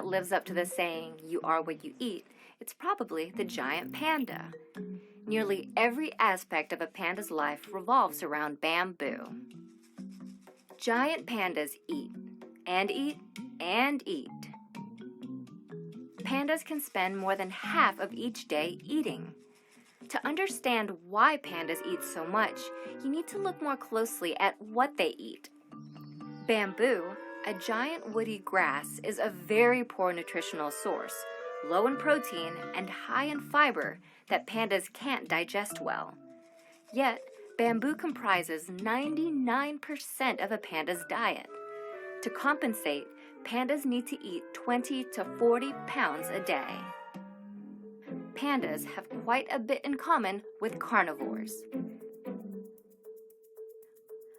that lives up to the saying, "You are what you eat," it's probably the giant panda. Nearly every aspect of a panda's life revolves around bamboo. Giant pandas eat, and eat, and eat. Pandas can spend more than half of each day eating. To understand why pandas eat so much, you need to look more closely at what they eat. Bamboo, a giant woody grass, is a very poor nutritional source, low in protein and high in fiber that pandas can't digest well. Yet, bamboo comprises 99% of a panda's diet. To compensate, pandas need to eat 20 to 40 pounds a day. Pandas have quite a bit in common with carnivores.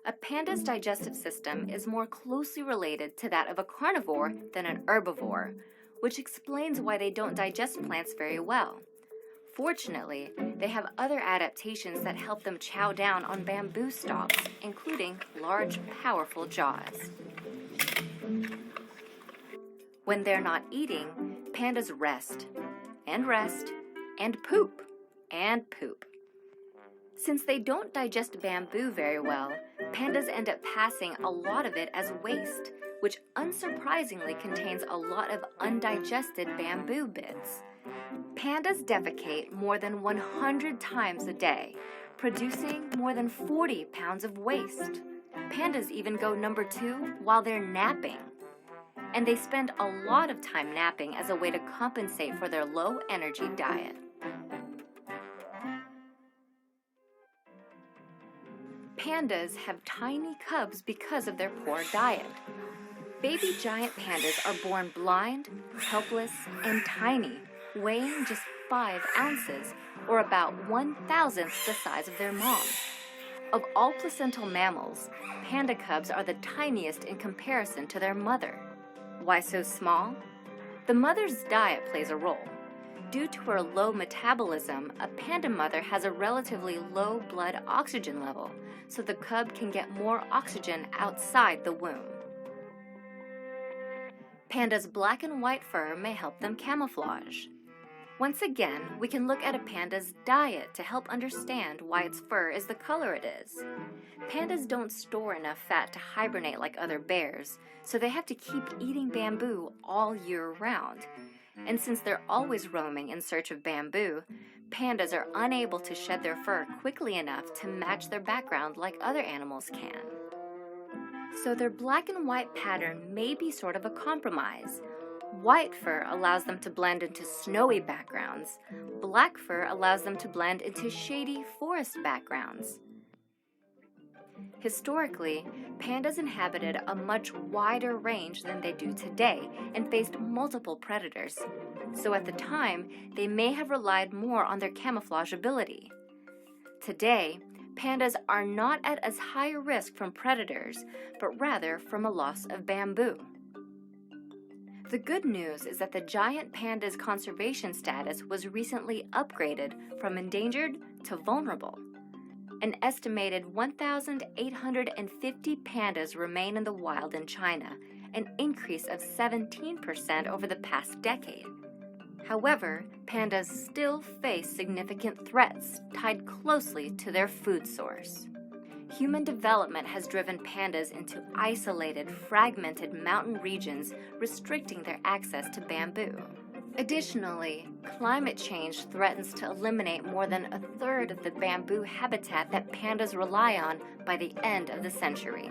A panda's digestive system is more closely related to that of a carnivore than an herbivore, which explains why they don't digest plants very well. Fortunately, they have other adaptations that help them chow down on bamboo stalks, including large, powerful jaws. When they're not eating, pandas rest, and poop, and poop. Since they don't digest bamboo very well, pandas end up passing a lot of it as waste, which unsurprisingly contains a lot of undigested bamboo bits. Pandas defecate more than 100 times a day, producing more than 40 pounds of waste. Pandas even go number 2 while they're napping. And they spend a lot of time napping as a way to compensate for their low-energy diet. Pandas have tiny cubs because of their poor diet. Baby giant pandas are born blind, helpless, and tiny, weighing just 5 ounces, or about 1,000th the size of their mom. Of all placental mammals, panda cubs are the tiniest in comparison to their mother. Why so small? The mother's diet plays a role. Due to her low metabolism, a panda mother has a relatively low blood oxygen level, so the cub can get more oxygen outside the womb. Pandas' black and white fur may help them camouflage. Once again, we can look at a panda's diet to help understand why its fur is the color it is. Pandas don't store enough fat to hibernate like other bears, so they have to keep eating bamboo all year round. And since they're always roaming in search of bamboo, pandas are unable to shed their fur quickly enough to match their background like other animals can. So their black and white pattern may be sort of a compromise. White fur allows them to blend into snowy backgrounds. Black fur allows them to blend into shady forest backgrounds. Historically, pandas inhabited a much wider range than they do today and faced multiple predators. So at the time, they may have relied more on their camouflage ability. Today, pandas are not at as high a risk from predators, but rather from a loss of bamboo. The good news is that the giant panda's conservation status was recently upgraded from endangered to vulnerable. An estimated 1,850 pandas remain in the wild in China, an increase of 17% over the past decade. However, pandas still face significant threats tied closely to their food source. Human development has driven pandas into isolated, fragmented mountain regions, restricting their access to bamboo. Additionally, climate change threatens to eliminate more than a third of the bamboo habitat that pandas rely on by the end of the century.